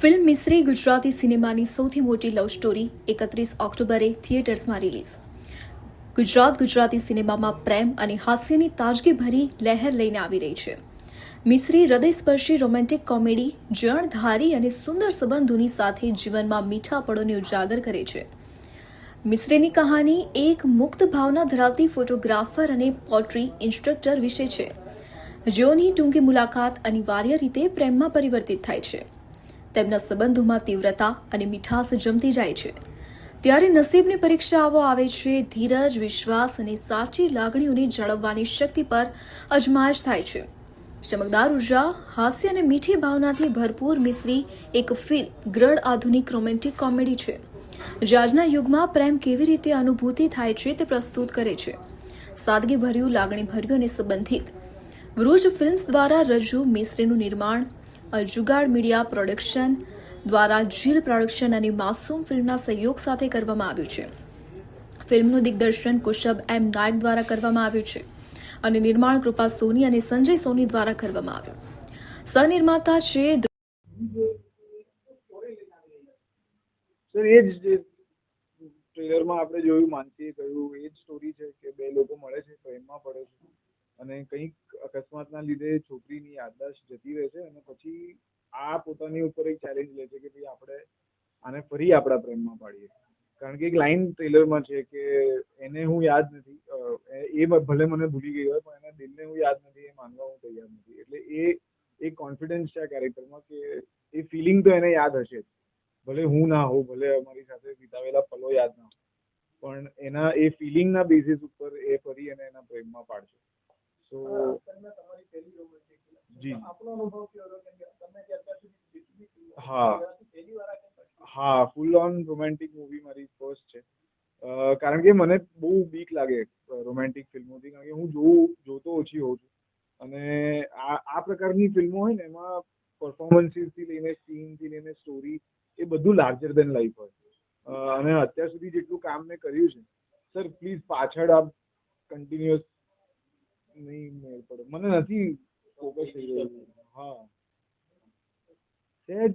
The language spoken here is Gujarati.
ફિલ્મ મિસ્રી ગુજરાતી સિનેમાની સૌથી મોટી લવ સ્ટોરી 31 ઓક્ટોબરે થિયેટર્સમાં રિલીઝ. ગુજરાતી સિનેમામાં પ્રેમ અને હાસ્યની તાજગીભરી લહેર લઈને આવી રહી છે. મિસ્રી હૃદયસ્પર્શી રોમેન્ટિક કોમેડી, જણધારી અને સુંદર સંબંધોની સાથે જીવનમાં મીઠા પળોને ઉજાગર કરે છે. મિસ્રીની કહાની એક મુક્ત ભાવના ધરાવતી ફોટોગ્રાફર અને પોટ્રી ઇન્સ્ટ્રક્ટર વિશે છે, જેઓની ટૂંકી મુલાકાત અનિવાર્ય રીતે પ્રેમમાં પરિવર્તિત થાય છે. તેમના સંબંધોમાં તીવ્રતા અને મીઠાશ જમતી જાય છે. ત્યારે નસીબની પરીક્ષાઓ આવે છે. ધીરજ, વિશ્વાસ અને સાચી લાગણીઓને જાળવવાની શક્તિ પર અજમાયશ થાય છે. ચમકદાર ઉર્જા, હાસ્ય અને મીઠી ભાવનાથી ભરપૂર મિસ્રી એક ફીલ ગ્રડ આધુનિક રોમેન્ટિક કોમેડી છે, જે આજના યુગમાં પ્રેમ કેવી રીતે અનુભૂતિ થાય છે તે પ્રસ્તુત કરે છે. સાદગીભર્યું, લાગણીભર્યું અને સંબંધિત વૃજ ફિલ્મ્સ દ્વારા રજૂ મિસ્રીનું નિર્માણ જુગાડ મીડિયા પ્રોડક્શન દ્વારા જીલ પ્રોડક્શન અને માસૂમ ફિલ્મના સહયોગ સાથે કરવામાં આવ્યું છે. ફિલ્મનું દિગ્દર્શન કુશબ એમ નાયક દ્વારા કરવામાં આવ્યું છે અને નિર્માણ કૃપા સોની અને સંજય સોની દ્વારા કરવામાં આવ્યું. સહનિર્માતા છે સર એ જ ટ્રેલરમાં આપણે જોયું, માનસીએ કહ્યું એ જ સ્ટોરી છે કે બે લોકો મળે છે, પ્રેમમાં પડે છે અને કંઈક અકસ્માતના લીધે છોકરીની યાદદાસ્ત જતી રહે છે અને પછી આ પોતાની ઉપર એક ચેલેન્જ લે છે કે ભાઈ આપણે આને ફરી આપણા પ્રેમમાં પાડીએ. કારણ કે એક લાઈન ટ્રેલરમાં છે કે એને હું યાદ નથી, એ ભલે મને ભૂલી ગઈ હોય પણ એના દિલને હું યાદ નથી, એ માનવા હું તૈયાર નથી. એટલે એ એક કોન્ફિડન્સ છે આ કેરેક્ટરમાં કે એ ફિલિંગ તો એને યાદ હશે જ, ભલે હું ના હોઉં, ભલે અમારી સાથે વિતાવેલા પલો યાદ ના હોય, પણ એના એ ફિલિંગના બેસિસ ઉપર એ ફરી અને એના પ્રેમમાં પાડશે. સો જી હા, ફૂલ ઓન રોમેન્ટિક મૂવી મારી ફર્સ્ટ છે. કારણ કે મને બહુ બીક લાગે રોમેન્ટિક ફિલ્મોથી, કારણ કે હું જોતો ઓછી હોઉં છું અને આ પ્રકારની ફિલ્મો હોય ને એમાં પરફોર્મન્સીસથી લઈને સીનથી લઈને સ્ટોરી એ બધું લાર્જર દેન લાઈફ હોય. અને અત્યાર સુધી જેટલું કામ મેં કર્યું છે સર, પ્લીઝ પાછળ આપ કન્ટિન્યુઅસ નહીં મેળ પડે, મને નથી ફોકસ થઈ રહ્યું. હા,